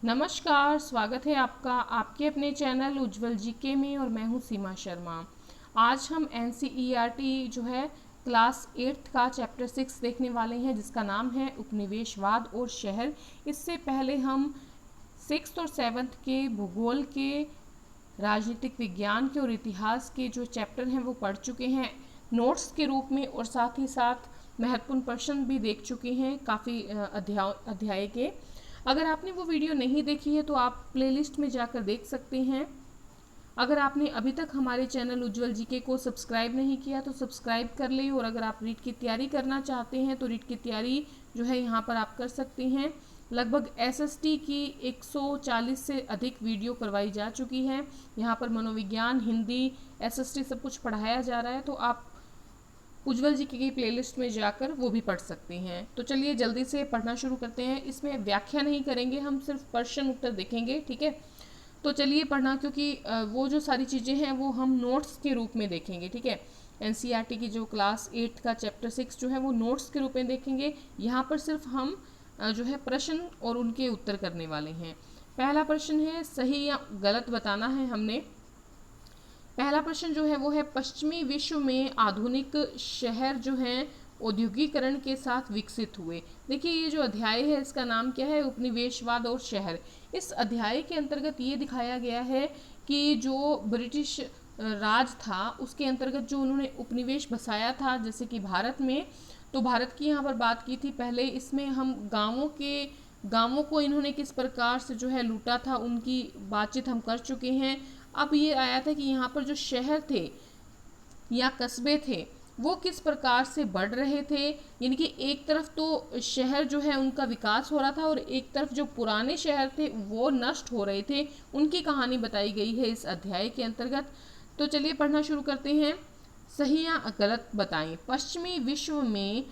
नमस्कार, स्वागत है आपका आपके अपने चैनल उज्जवल जीके में और मैं हूं सीमा शर्मा। आज हम एनसीईआरटी जो है क्लास 8 का चैप्टर 6 देखने वाले हैं, जिसका नाम है उपनिवेशवाद और शहर। इससे पहले हम 6th और 7th के भूगोल के, राजनीतिक विज्ञान के और इतिहास के जो चैप्टर हैं वो पढ़ चुके हैं नोट्स के रूप में, और साथ ही साथ महत्वपूर्ण प्रश्न भी देख चुके हैं काफ़ी अध्याय के। अगर आपने वो वीडियो नहीं देखी है तो आप प्लेलिस्ट में जाकर देख सकते हैं। अगर आपने अभी तक हमारे चैनल उज्जवल जीके को सब्सक्राइब नहीं किया तो सब्सक्राइब कर लें, और अगर आप रीट की तैयारी करना चाहते हैं तो रीट की तैयारी जो है यहाँ पर आप कर सकते हैं। लगभग एसएसटी की 140 से अधिक वीडियो करवाई जा चुकी है। यहाँ पर मनोविज्ञान, हिंदी, एसएसटी सब कुछ पढ़ाया जा रहा है, तो आप उज्जवल जी की प्लेलिस्ट में जाकर वो भी पढ़ सकते हैं। तो चलिए जल्दी से पढ़ना शुरू करते हैं। इसमें व्याख्या नहीं करेंगे, हम सिर्फ प्रश्न उत्तर देखेंगे, ठीक है। तो चलिए पढ़ना, क्योंकि वो जो सारी चीज़ें हैं वो हम नोट्स के रूप में देखेंगे, ठीक है। एनसीईआरटी की जो क्लास 8 का चैप्टर 6 जो है वो नोट्स के रूप में देखेंगे। यहाँ पर सिर्फ हम जो है प्रश्न और उनके उत्तर करने वाले हैं। पहला प्रश्न है, सही या गलत बताना है हमने। पहला प्रश्न जो है वो है, पश्चिमी विश्व में आधुनिक शहर जो हैं औद्योगिकरण के साथ विकसित हुए। देखिए ये जो अध्याय है इसका नाम क्या है, उपनिवेशवाद और शहर। इस अध्याय के अंतर्गत ये दिखाया गया है कि जो ब्रिटिश राज था उसके अंतर्गत जो उन्होंने उपनिवेश बसाया था, जैसे कि भारत में, तो भारत की यहाँ पर बात की थी पहले। इसमें हम गांवों को इन्होंने किस प्रकार से जो है लूटा था, उनकी बातचीत हम कर चुके हैं। अब ये आया था कि यहाँ पर जो शहर थे या कस्बे थे वो किस प्रकार से बढ़ रहे थे। यानी कि एक तरफ तो शहर जो है उनका विकास हो रहा था और एक तरफ जो पुराने शहर थे वो नष्ट हो रहे थे। उनकी कहानी बताई गई है इस अध्याय के अंतर्गत। तो चलिए पढ़ना शुरू करते हैं। सही या गलत बताएं। पश्चिमी विश्व में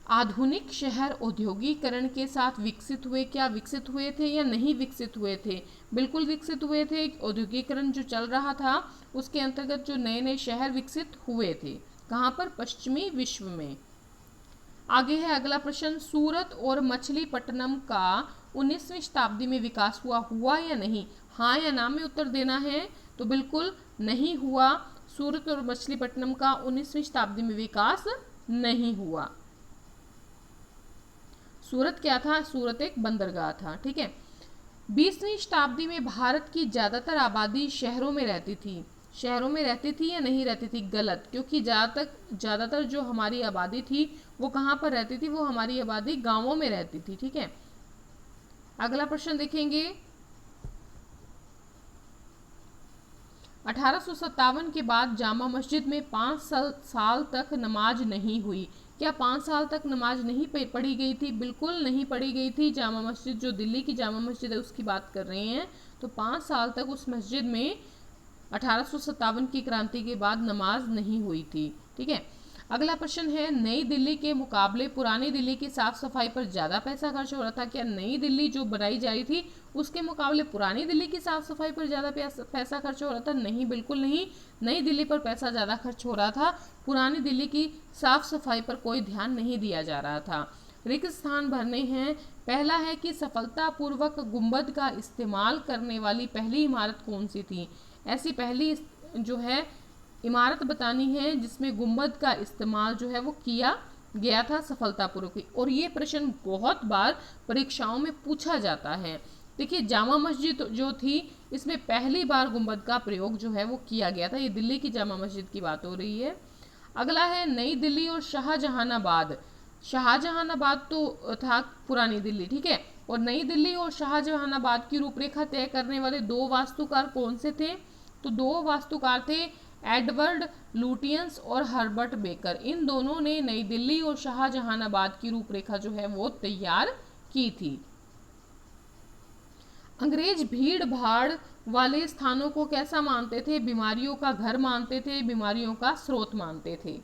आधुनिक शहर औद्योगिकरण के साथ विकसित हुए। क्या विकसित हुए थे या नहीं विकसित हुए थे? बिल्कुल विकसित हुए थे। औद्योगिकरण जो चल रहा था उसके अंतर्गत जो नए नए शहर विकसित हुए थे। कहाँ पर? पश्चिमी विश्व में। आगे है अगला प्रश्न, सूरत और मछलीपट्टनम का 19वीं शताब्दी में विकास हुआ या नहीं? हाँ या ना में उत्तर देना है। तो बिल्कुल नहीं हुआ। सूरत और मछलीपट्टनम का 19वीं शताब्दी में विकास नहीं हुआ। सूरत क्या था? सूरत एक बंदरगाह था, ठीक है। 20वीं शताब्दी में भारत की ज़्यादातर आबादी शहरों में रहती थी। शहरों में रहती थी या नहीं रहती थी? गलत, क्योंकि ज़्यादातर जो हमारी आबादी थी वो कहाँ पर रहती थी? वो हमारी आबादी गांवों में रहती थी, ठीक है। अगला प्रश्न देखेंगे। 1857 के बाद जामा मस्जिद में 5 साल तक नमाज नहीं हुई। क्या 5 साल तक नमाज नहीं पढ़ी गई थी? बिल्कुल नहीं पढ़ी गई थी। जामा मस्जिद, जो दिल्ली की जामा मस्जिद है उसकी बात कर रहे हैं, तो 5 साल तक उस मस्जिद में 1857 की क्रांति के बाद नमाज नहीं हुई थी, ठीक है। अगला प्रश्न है, नई दिल्ली के मुकाबले पुरानी दिल्ली की साफ सफाई पर ज़्यादा पैसा खर्च हो रहा था। क्या नई दिल्ली जो बनाई जा रही थी उसके मुकाबले पुरानी दिल्ली की साफ सफाई पर ज़्यादा पैसा खर्च हो रहा था? नहीं, बिल्कुल नहीं। नई दिल्ली पर पैसा ज़्यादा खर्च हो रहा था, पुरानी दिल्ली की साफ सफाई पर कोई ध्यान नहीं दिया जा रहा था। रिक्त स्थान भरने हैं। पहला है कि सफलतापूर्वक गुंबद का इस्तेमाल करने वाली पहली इमारत कौन सी थी? ऐसी पहली जो है इमारत बतानी है जिसमें गुंबद का इस्तेमाल जो है वो किया गया था सफलतापूर्वक। और ये प्रश्न बहुत बार परीक्षाओं में पूछा जाता है। देखिए जामा मस्जिद जो थी इसमें पहली बार गुंबद का प्रयोग जो है वो किया गया था। ये दिल्ली की जामा मस्जिद की बात हो रही है। अगला है नई दिल्ली और शाहजहानाबाद। शाहजहानाबाद तो था पुरानी दिल्ली, ठीक है। और नई दिल्ली और शाहजहानाबाद की रूपरेखा तय करने वाले 2 वास्तुकार कौन से थे? तो 2 वास्तुकार थे एडवर्ड लुटियंस और हर्बर्ट बेकर। इन दोनों ने नई दिल्ली और शाहजहानाबाद की रूपरेखा जो है वो तैयार की थी। अंग्रेज भीड़ भाड़ वाले स्थानों को कैसा मानते थे? बीमारियों का घर मानते थे, बीमारियों का स्रोत मानते थे।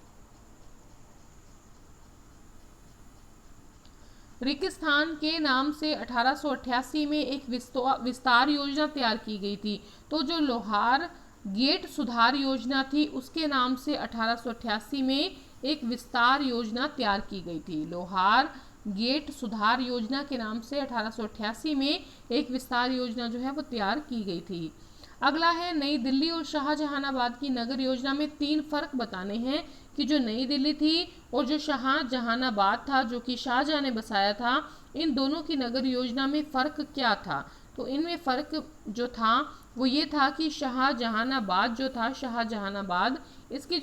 रिक्तस्थान के नाम से 1888 में एक विस्तार योजना तैयार की गई थी। तो जो लोहार गेट सुधार योजना थी उसके नाम से 1888 में एक विस्तार योजना तैयार की गई थी। लोहार गेट सुधार योजना के नाम से 1888 में एक विस्तार योजना जो है वो तैयार की गई थी। अगला है नई दिल्ली और शाहजहानाबाद की नगर योजना में 3 फर्क बताने हैं कि जो नई दिल्ली थी और जो शाहजहानाबाद था जो कि शाहजहां ने बसाया था, इन दोनों की नगर योजना में फ़र्क क्या था। तो इनमें फ़र्क जो था वो ये था कि शाहजहानाबाद जो था, शाहजहानाबाद इसकी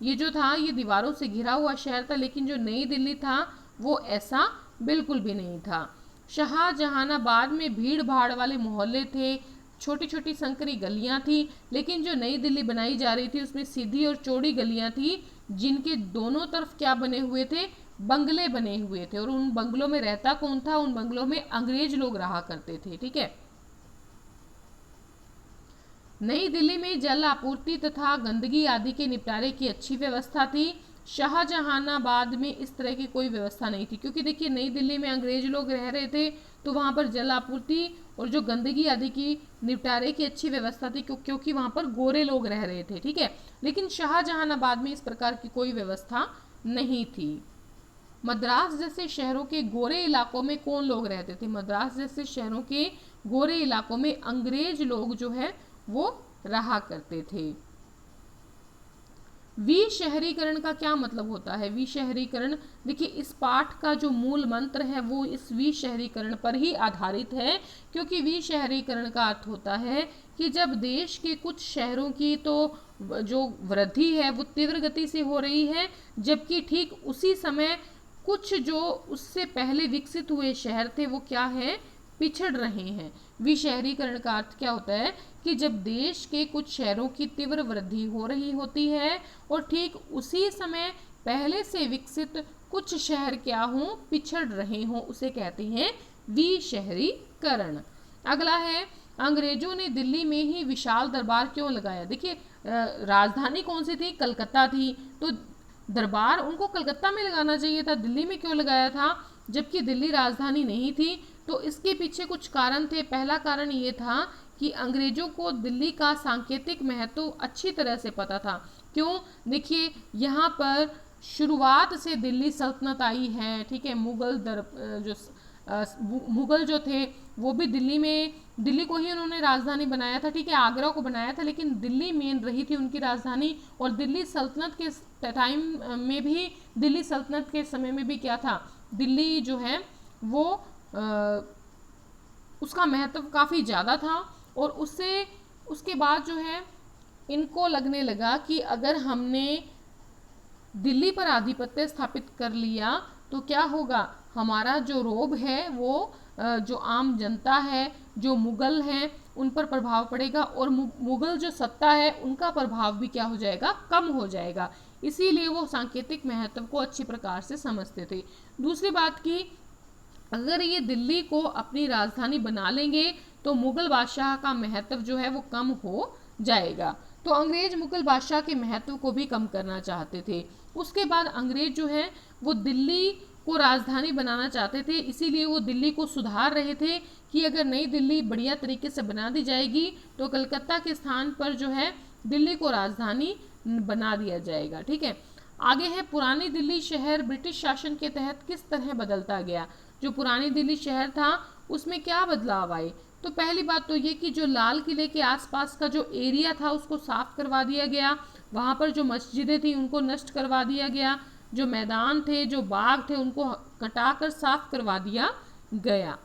ये जो था ये दीवारों से घिरा हुआ शहर था, लेकिन जो नई दिल्ली था वो ऐसा बिल्कुल भी नहीं था। शाहजहानाबाद में भीड़ भाड़ वाले मोहल्ले थे, छोटी छोटी संकरी गलियां थी, लेकिन जो नई दिल्ली बनाई जा रही थी उसमें सीधी और चौड़ी गलियां थी जिनके दोनों तरफ क्या बने हुए थे, बंगले बने हुए थे। और उन बंगलों में रहता कौन था, उन बंगलों में अंग्रेज लोग रहा करते थे। ठीक है। नई दिल्ली में जल आपूर्ति तथा गंदगी आदि के निपटारे की अच्छी व्यवस्था थी। शाहजहानाबाद में इस तरह की कोई व्यवस्था नहीं थी, क्योंकि देखिए नई दिल्ली में अंग्रेज लोग रह रहे थे तो वहाँ पर जल आपूर्ति और जो गंदगी आदि की निपटारे की अच्छी व्यवस्था थी, क्योंकि वहाँ पर गोरे लोग रह रहे थे। ठीक है। लेकिन शाहजहानाबाद में इस प्रकार की कोई व्यवस्था नहीं थी। मद्रास जैसे शहरों के गोरे इलाकों में कौन लोग रहते थे? मद्रास जैसे शहरों के गोरे इलाकों में अंग्रेज लोग जो है वो रहा करते थे। विशहरीकरण का क्या मतलब होता है? विशहरीकरण, देखिए इस पाठ का जो मूल मंत्र है वो इस विशहरीकरण पर ही आधारित है, क्योंकि विशहरीकरण का अर्थ होता है कि जब देश के कुछ शहरों की तो जो वृद्धि है वो तीव्र गति से हो रही है, जबकि ठीक उसी समय कुछ जो उससे पहले विकसित हुए शहर थे वो क्या है, पिछड़ रहे हैं। विशहरीकरण का अर्थ क्या होता है कि जब देश के कुछ शहरों की तीव्र वृद्धि हो रही होती है और ठीक उसी समय पहले से विकसित कुछ शहर क्या हों, पिछड़ रहे हों, उसे कहते हैं विशहरीकरण। अगला है अंग्रेजों ने दिल्ली में ही विशाल दरबार क्यों लगाया? देखिए राजधानी कौन सी थी? कलकत्ता थी, तो दरबार उनको कलकत्ता में लगाना चाहिए था, दिल्ली में क्यों लगाया था जबकि दिल्ली राजधानी नहीं थी? तो इसके पीछे कुछ कारण थे। पहला कारण ये था कि अंग्रेजों को दिल्ली का सांकेतिक महत्व अच्छी तरह से पता था। क्यों? देखिए यहाँ पर शुरुआत से दिल्ली सल्तनत आई है। ठीक है। मुगल जो थे वो भी दिल्ली को ही उन्होंने राजधानी बनाया था। ठीक है। आगरा को बनाया था, लेकिन दिल्ली मेन रही थी उनकी राजधानी। और दिल्ली सल्तनत के टाइम में भी, दिल्ली सल्तनत के समय में भी क्या था, दिल्ली जो है वो उसका महत्व काफ़ी ज़्यादा था। और उसके बाद जो है इनको लगने लगा कि अगर हमने दिल्ली पर आधिपत्य स्थापित कर लिया तो क्या होगा, हमारा जो रोब है वो जो आम जनता है, जो मुगल हैं, उन पर प्रभाव पड़ेगा और मुगल जो सत्ता है उनका प्रभाव भी क्या हो जाएगा, कम हो जाएगा। इसीलिए वो सांकेतिक महत्व को अच्छी प्रकार से समझते थे। दूसरी बात की, अगर ये दिल्ली को अपनी राजधानी बना लेंगे तो मुगल बादशाह का महत्व जो है वो कम हो जाएगा। तो अंग्रेज मुगल बादशाह के महत्व को भी कम करना चाहते थे। उसके बाद अंग्रेज जो है वो दिल्ली को राजधानी बनाना चाहते थे, इसीलिए वो दिल्ली को सुधार रहे थे कि अगर नई दिल्ली बढ़िया तरीके से बना दी जाएगी तो कलकत्ता के स्थान पर जो है दिल्ली को राजधानी बना दिया जाएगा। ठीक है। आगे है पुरानी दिल्ली शहर ब्रिटिश शासन के तहत किस तरह बदलता गया? जो पुरानी दिल्ली शहर था उसमें क्या बदलाव आए? तो पहली बात तो ये कि जो लाल किले के आसपास का जो एरिया था उसको साफ करवा दिया गया, वहाँ पर जो मस्जिदें थी उनको नष्ट करवा दिया गया, जो मैदान थे, जो बाग थे, उनको कटाकर साफ करवा दिया गया।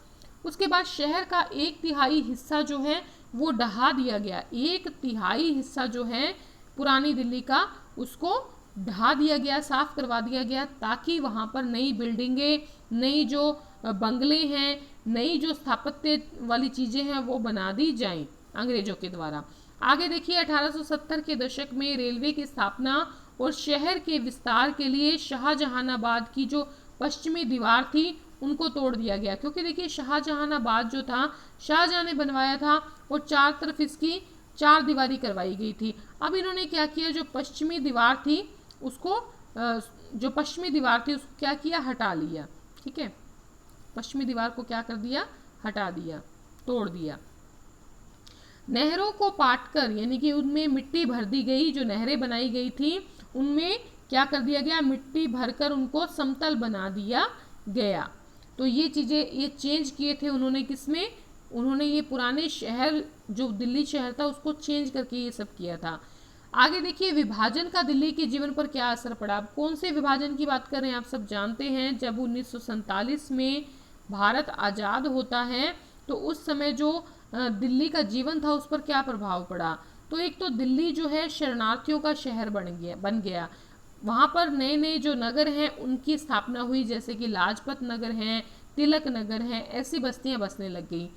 उसके बाद शहर का 1/3 हिस्सा जो है वो ढहा दिया गया। 1/3 हिस्सा जो है पुरानी दिल्ली का उसको ढहा दिया गया, साफ करवा दिया गया, ताकि वहाँ पर नई बिल्डिंगें, नई जो बंगले हैं, नई जो स्थापत्य वाली चीज़ें हैं वो बना दी जाएं अंग्रेजों के द्वारा। आगे देखिए 1870 के दशक में रेलवे की स्थापना और शहर के विस्तार के लिए शाहजहानाबाद की जो पश्चिमी दीवार थी उनको तोड़ दिया गया, क्योंकि देखिए शाहजहानाबाद जो था शाहजहां ने बनवाया था और 4 तरफ इसकी 4 दीवारी करवाई गई थी। अब इन्होंने क्या किया, जो पश्चिमी दीवार थी उसको क्या किया, हटा लिया। ठीक है। पश्चिमी दीवार को क्या कर दिया, हटा दिया, तोड़ दिया। नहरों को पाटकर, यानी कि उनमें मिट्टी भर दी गई, जो नहरें बनाई गई थी उनमें क्या कर दिया गया, मिट्टी भरकर उनको समतल बना दिया गया। तो ये चीज़ें ये चेंज किए थे उन्होंने, किसमें, उन्होंने ये पुराने शहर जो दिल्ली शहर था उसको चेंज करके ये सब किया था। आगे देखिए, विभाजन का दिल्ली के जीवन पर क्या असर पड़ा। अब कौन से विभाजन की बात कर रहे हैं, आप सब जानते हैं, जब 1947 में भारत आज़ाद होता है तो उस समय जो दिल्ली का जीवन था उस पर क्या प्रभाव पड़ा। तो एक तो दिल्ली जो है शरणार्थियों का शहर बन गया। वहाँ पर नए नए जो नगर हैं उनकी स्थापना हुई, जैसे कि लाजपत नगर हैं, तिलक नगर हैं, ऐसी बस्तियाँ बसने लग गई।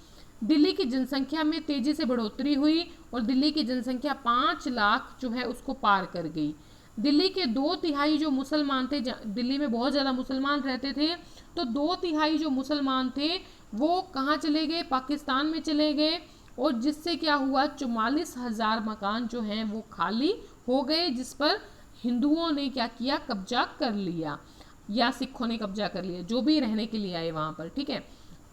दिल्ली की जनसंख्या में तेजी से बढ़ोतरी हुई और दिल्ली की जनसंख्या 5 लाख जो है उसको पार कर गई। दिल्ली के 2/3 जो मुसलमान थे, दिल्ली में बहुत ज़्यादा मुसलमान रहते थे, तो 2/3 जो मुसलमान थे वो कहाँ चले गए, पाकिस्तान में चले गए। और जिससे क्या हुआ, 44,000 मकान जो हैं वो खाली हो गए, जिस पर हिंदुओं ने क्या किया, कब्जा कर लिया, या सिखों ने कब्जा कर लिया, जो भी रहने के लिए आए वहाँ पर। ठीक है,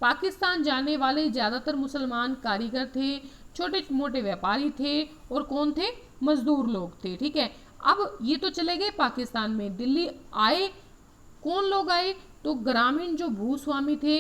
पाकिस्तान जाने वाले ज़्यादातर मुसलमान कारीगर थे, छोटे मोटे व्यापारी थे, और कौन थे, मजदूर लोग थे। ठीक है, अब ये तो चले गए पाकिस्तान में। दिल्ली आए कौन लोग आए, तो ग्रामीण जो भूस्वामी थे,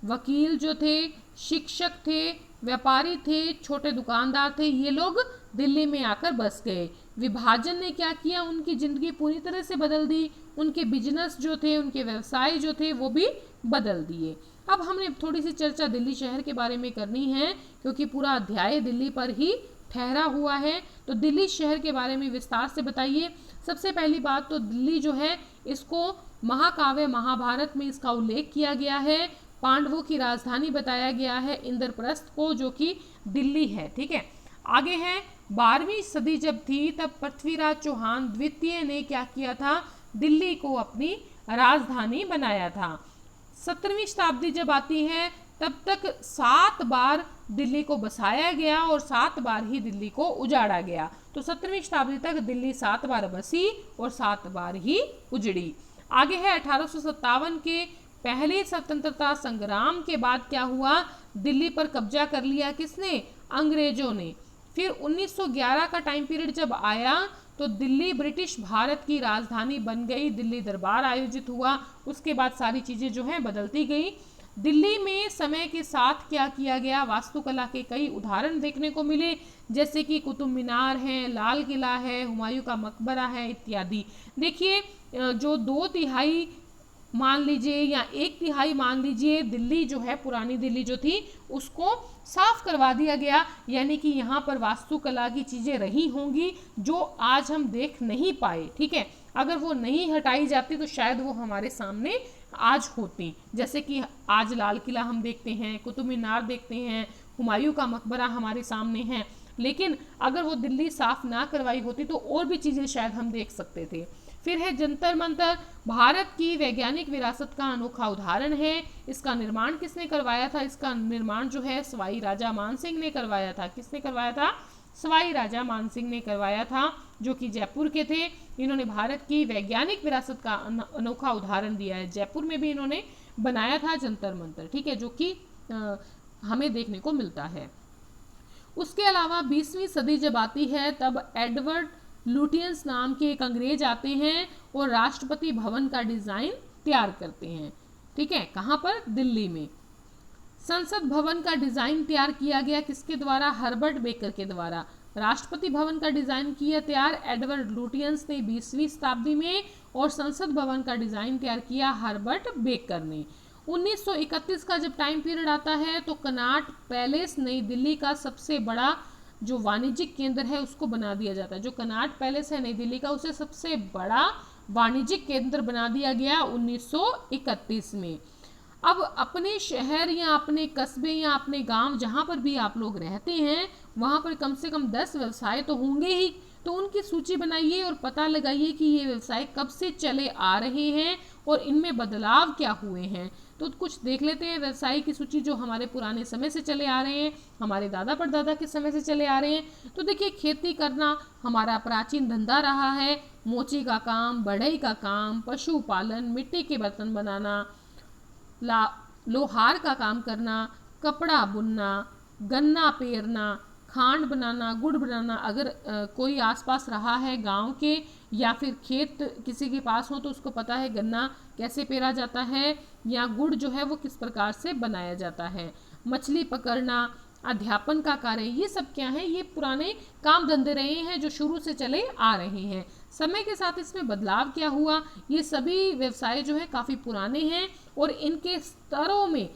वकील जो थे, शिक्षक थे, व्यापारी थे, छोटे दुकानदार थे, ये लोग दिल्ली में आकर बस गए। विभाजन ने क्या किया, उनकी ज़िंदगी पूरी तरह से बदल दी, उनके बिजनेस जो थे, उनके व्यवसाय जो थे वो भी बदल दिए। अब हमने थोड़ी सी चर्चा दिल्ली शहर के बारे में करनी है, क्योंकि पूरा अध्याय दिल्ली पर ही ठहरा हुआ है। तो दिल्ली शहर के बारे में विस्तार से बताइए। सबसे पहली बात तो दिल्ली जो है इसको महाकाव्य महाभारत में इसका उल्लेख किया गया है। पांडवों की राजधानी बताया गया है इंद्रप्रस्थ को, जो कि दिल्ली है। ठीक है, आगे है 12वीं सदी जब थी तब पृथ्वीराज चौहान द्वितीय ने क्या किया था, दिल्ली को अपनी राजधानी बनाया था। 17वीं शताब्दी जब आती है तब तक 7 बार दिल्ली को बसाया गया और 7 बार ही दिल्ली को उजाड़ा गया। तो 17वीं शताब्दी तक दिल्ली 7 बार बसी और 7 बार ही उजड़ी। आगे है 1857 के पहले स्वतंत्रता संग्राम के बाद क्या हुआ, दिल्ली पर कब्जा कर लिया किसने, अंग्रेजों ने। फिर 1911 का टाइम पीरियड जब आया तो दिल्ली ब्रिटिश भारत की राजधानी बन गई, दिल्ली दरबार आयोजित हुआ, उसके बाद सारी चीज़ें जो हैं बदलती गई। दिल्ली में समय के साथ क्या किया गया, वास्तुकला के कई उदाहरण देखने को मिले, जैसे कि कुतुब मीनार है, लाल किला है, हुमायूं का मकबरा है इत्यादि। देखिए, जो 2/3 मान लीजिए या 1/3 मान लीजिए दिल्ली जो है, पुरानी दिल्ली जो थी उसको साफ करवा दिया गया, यानी कि यहाँ पर वास्तुकला की चीज़ें रही होंगी जो आज हम देख नहीं पाए। ठीक है, अगर वो नहीं हटाई जाती तो शायद वो हमारे सामने आज होती, जैसे कि आज लाल किला हम देखते हैं, कुतुब मीनार देखते हैं, हुमायूं का मकबरा हमारे सामने है। लेकिन अगर वो दिल्ली साफ ना करवाई होती तो और भी चीज़ें शायद हम देख सकते थे। फिर है जंतर मंतर, भारत की वैज्ञानिक विरासत का अनोखा उदाहरण है। इसका निर्माण किसने करवाया था, इसका निर्माण जो है सवाई राजा मानसिंह ने करवाया था। किसने करवाया था, सवाई राजा मानसिंह ने करवाया था, जो कि जयपुर के थे। इन्होंने भारत की वैज्ञानिक विरासत का अनोखा उदाहरण दिया है। जयपुर में भी इन्होंने बनाया था जंतर मंतर, ठीक है, जो कि हमें देखने को मिलता है। उसके अलावा 20वीं सदी जब आती है तब एडवर्ड लुटियंस नाम के एक अंग्रेज आते हैं और राष्ट्रपति भवन का डिज़ाइन तैयार करते हैं। ठीक है, कहाँ पर, दिल्ली में। संसद भवन का डिज़ाइन तैयार किया गया किसके द्वारा, हर्बर्ट बेकर के द्वारा। राष्ट्रपति भवन का डिज़ाइन किया तैयार एडवर्ड लुटियंस ने 20वीं शताब्दी में, और संसद भवन का डिज़ाइन तैयार किया हर्बर्ट बेकर ने। 1931 का जब टाइम पीरियड आता है तो कनॉट पैलेस नई दिल्ली का सबसे बड़ा जो वाणिज्यिक केंद्र है उसको बना दिया जाता है। जो कनॉट पैलेस है नई दिल्ली का उसे सबसे बड़ा वाणिज्यिक केंद्र बना दिया गया 1931 में। अब अपने शहर या अपने कस्बे या अपने गांव जहां पर भी आप लोग रहते हैं वहां पर कम से कम 10 व्यवसाय तो होंगे ही, तो उनकी सूची बनाइए और पता लगाइए कि ये व्यवसाय कब से चले आ रहे हैं और इनमें बदलाव क्या हुए हैं। तो कुछ देख लेते हैं व्यवसाय की सूची जो हमारे पुराने समय से चले आ रहे हैं, हमारे दादा परदादा के समय से चले आ रहे हैं। तो देखिए, खेती करना हमारा प्राचीन धंधा रहा है, मोची का काम, बढ़ई का काम, पशुपालन, मिट्टी के बर्तन बनाना, लोहार का काम करना, कपड़ा बुनना, गन्ना पेरना, खांड बनाना, गुड़ बनाना। अगर कोई आसपास रहा है गांव के या फिर खेत किसी के पास हो तो उसको पता है गन्ना कैसे पेरा जाता है, या गुड़ जो है वो किस प्रकार से बनाया जाता है, मछली पकड़ना, अध्यापन का कार्य, ये सब क्या है, ये पुराने काम धंधे रहे हैं जो शुरू से चले आ रहे हैं। समय के साथ इसमें बदलाव क्या हुआ, ये सभी व्यवसाय जो है काफ़ी पुराने हैं और इनके स्तरों में,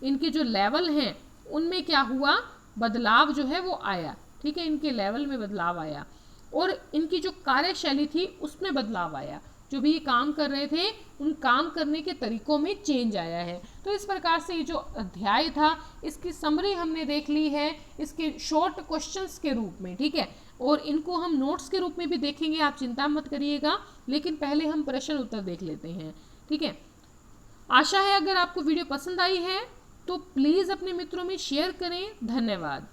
इनके जो लेवल हैं उनमें क्या हुआ, बदलाव जो है वो आया। ठीक है, इनके लेवल में बदलाव आया और इनकी जो कार्यशैली थी उसमें बदलाव आया। जो भी ये काम कर रहे थे उन काम करने के तरीकों में चेंज आया है। तो इस प्रकार से ये जो अध्याय था इसकी समरी हमने देख ली है इसके शॉर्ट क्वेश्चंस के रूप में। ठीक है, और इनको हम नोट्स के रूप में भी देखेंगे, आप चिंता मत करिएगा, लेकिन पहले हम प्रश्न उत्तर देख लेते हैं। ठीक है, आशा है अगर आपको वीडियो पसंद आई है तो प्लीज़ अपने मित्रों में शेयर करें। धन्यवाद।